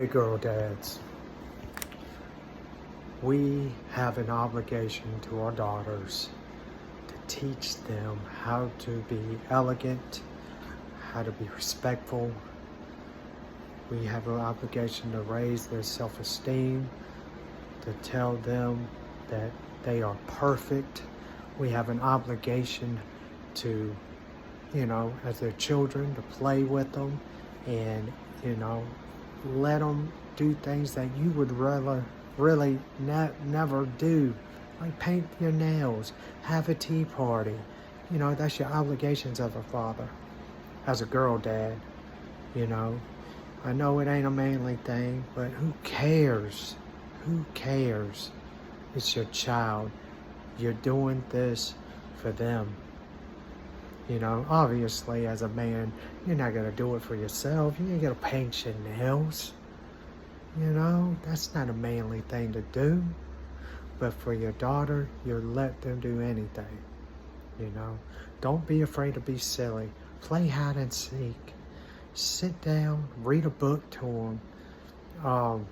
Hey girl dads, we have an obligation to our daughters to teach them how to be elegant, how to be respectful. We have an obligation to raise their self-esteem, to tell them that they are perfect. We have an obligation to, as their children, to play with them and, let them do things that you would really never do, like paint your nails, have a tea party. That's your obligations as a father, as a girl dad. I know it ain't a manly thing, but who cares? Who cares? It's your child. You're doing this for them. Obviously, as a man, you're not going to do it for yourself. You ain't going to paint your nails. That's not a manly thing to do. But for your daughter, you let them do anything. Don't be afraid to be silly. Play hide and seek. Sit down, read a book to them.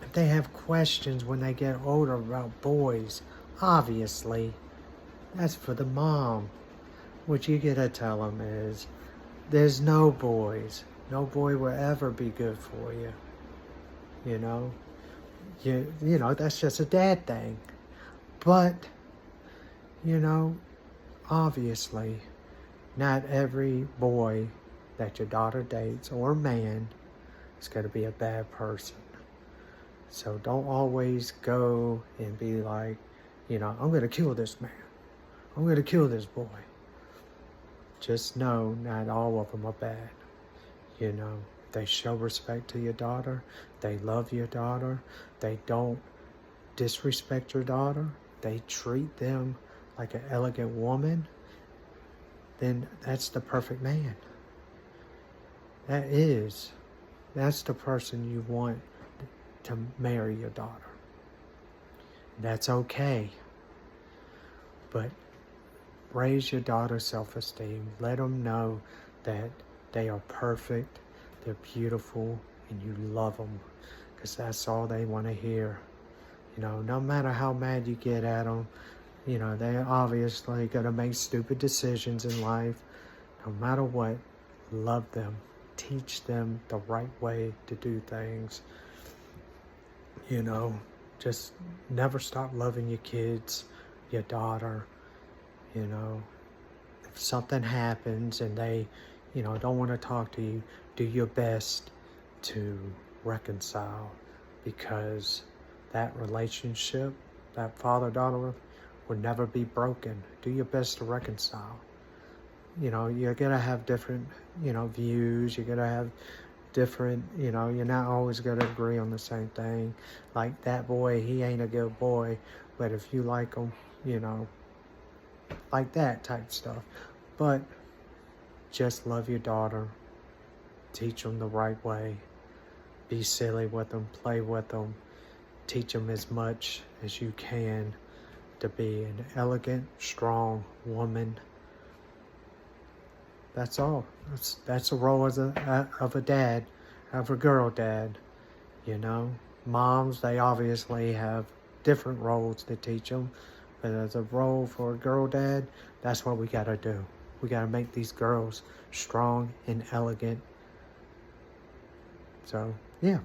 If they have questions when they get older about boys, obviously, that's for the mom. What you gotta tell them is, there's no boys. No boy will ever be good for you. That's just a dad thing. But, obviously, not every boy that your daughter dates or man is going to be a bad person. So don't always go and be like, I'm going to kill this man. I'm going to kill this boy. Just know not all of them are bad. They show respect to your daughter. They love your daughter. They don't disrespect your daughter. They treat them like an elegant woman. Then that's the perfect man. That's the person you want to marry your daughter. That's okay. But raise your daughter's self-esteem. Let them know that they are perfect, they're beautiful, and you love them. Because that's all they want to hear. No matter how mad you get at them, they're obviously going to make stupid decisions in life. No matter what, love them. Teach them the right way to do things. Just never stop loving your kids, your daughter. If something happens and they, don't want to talk to you, do your best to reconcile, because that relationship, that father-daughter, will never be broken. Do your best to reconcile. You're going to have different, views. You're going to have different, you're not always going to agree on the same thing. Like that boy, he ain't a good boy, but if you like him, like that type stuff. But just love your daughter. Teach them the right way. Be silly with them. Play with them. Teach them as much as you can to be an elegant, strong woman. That's all. That's a role of a dad, of a girl dad. Moms, they obviously have different roles to teach them. But as a role for a girl dad, that's what we got to do. We got to make these girls strong and elegant. So, yeah.